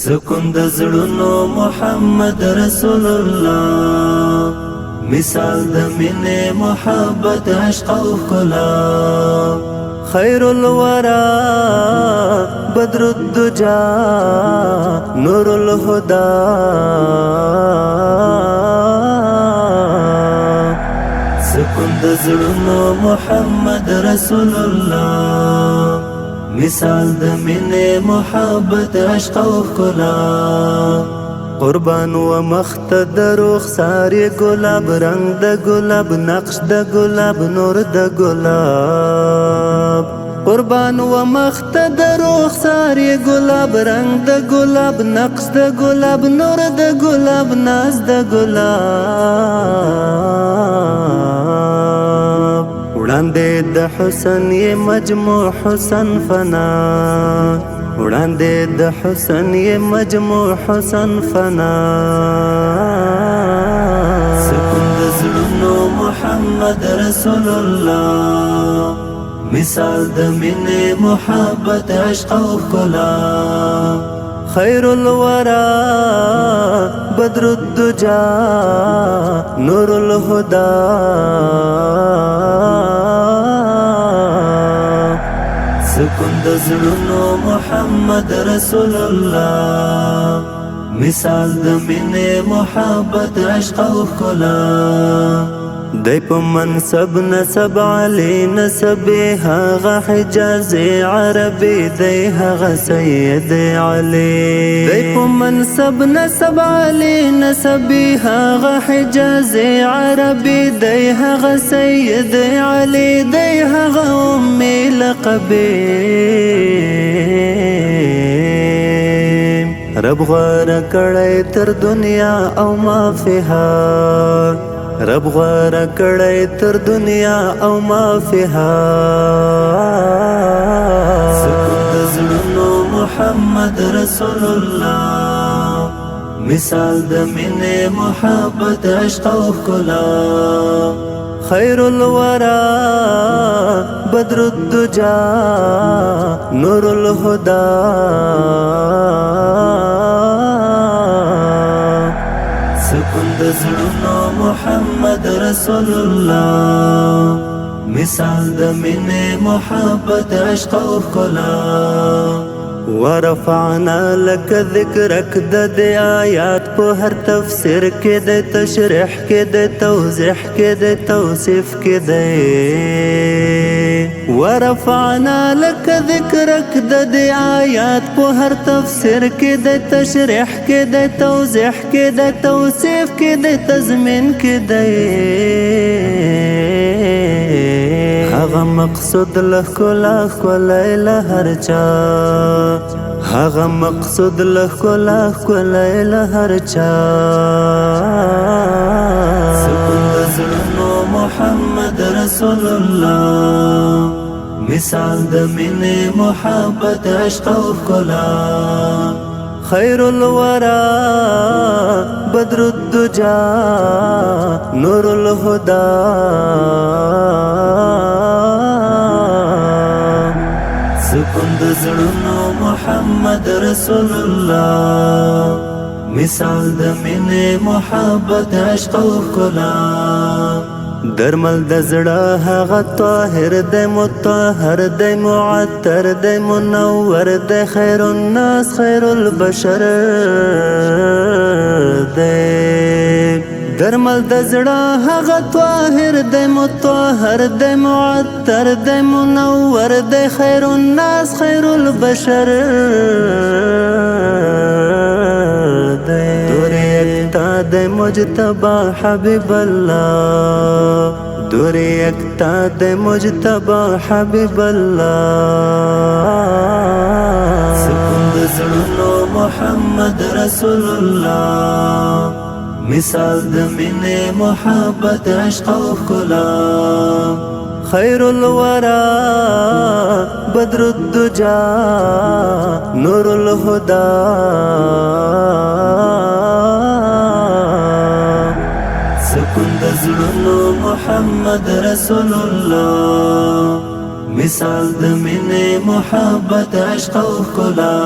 سکون د زړونو محمد رسول الله، مثال د مینې محبت عشق او ښکلا. خیر الورا بدر الدجا نور الهدى، سکون د زړونو محمد رسول الله، مثال د مینې محبت عشق او ښکلا. قربان و مخت د رخسار ګلاب، رنگ د ګلاب، نقش د ګلاب، نور د ګلاب. قربان و مخت د رخسار ګلاب، رنگ د ګلاب، نقش د ګلاب، نور د ګلاب، ناز د ګلاب. وړاندې د حسن یې مجموع حسن فنا، وړاندې د حسن یې مجموع حسن فنا. سکون د زړونو محمد رسول الله، مثال د مینې محبت عشق او ښکلا. خیر الورا بدر الدجا نور الهدى، سکون د زړونو محمد رسول الله، مثال د مینې محبت عشق او ښکلا. دی په منصب نسب علی نسب هغه حجاز عربي، دی هغه سید علی. دی په منصب نسب علی نسب هغه حجاز عربي، دی هغه سید علی، دی هغه امي لقبي. رب غوره کړی تر دنیا او ما فيها، رب غوره کړی تر دنیا او ما فيها. سکون د زړونو محمد رسول الله، مثال د مینې محبت عشق او ښکلا. خیر الورا بدر الدجا نور الهدى، سکون د زړونو محمد رسول الله، مثال د مینې محبت عشق او ښکلا. ورفعنا لك ذکرک د دې آیات په هر تفسیر کې د تشریح کې د توضیح کې د توصیف کې دی. ورفعنا لك ذکرک د دې آیات په هر تفسیر کې د تشریح کې د توضیح کې د توصیف کې د تضمین کې دی. هغه مقصود له ښکلا ښکلی له هر چا، هغه مقصود له ښکلا ښکلی له هر چا. سکون د زړونو محمد رسول الله، مثال د مینې محبت عشق او ښکلا. خیر الورا بدر الدجا نور الهدى، سکون د زړونو محمد رسول الله، مثال د مینې محبت عشق او ښکلا. درمل د زړه هغه طاهر دی، مطهر دی، معطر دی، منور دی، خیر الناس خیر البشر دی. درمل د زړه هغه طاهر دی، مطهر دی، معطر دی، منور دی، خیر الناس خیر البشر دی. دور یکتا دی مجتبی حبیب الله، دور یکتا دی مجتبی حبیب الله. سکون د زړونو محمد رسول الله، مثال د مینې محبت عشق او ښکلا. خیر الورا بدر الدجا نور الهدى، سکون د زړونو محمد رسول الله، مثال د مینې محبت عشق او ښکلا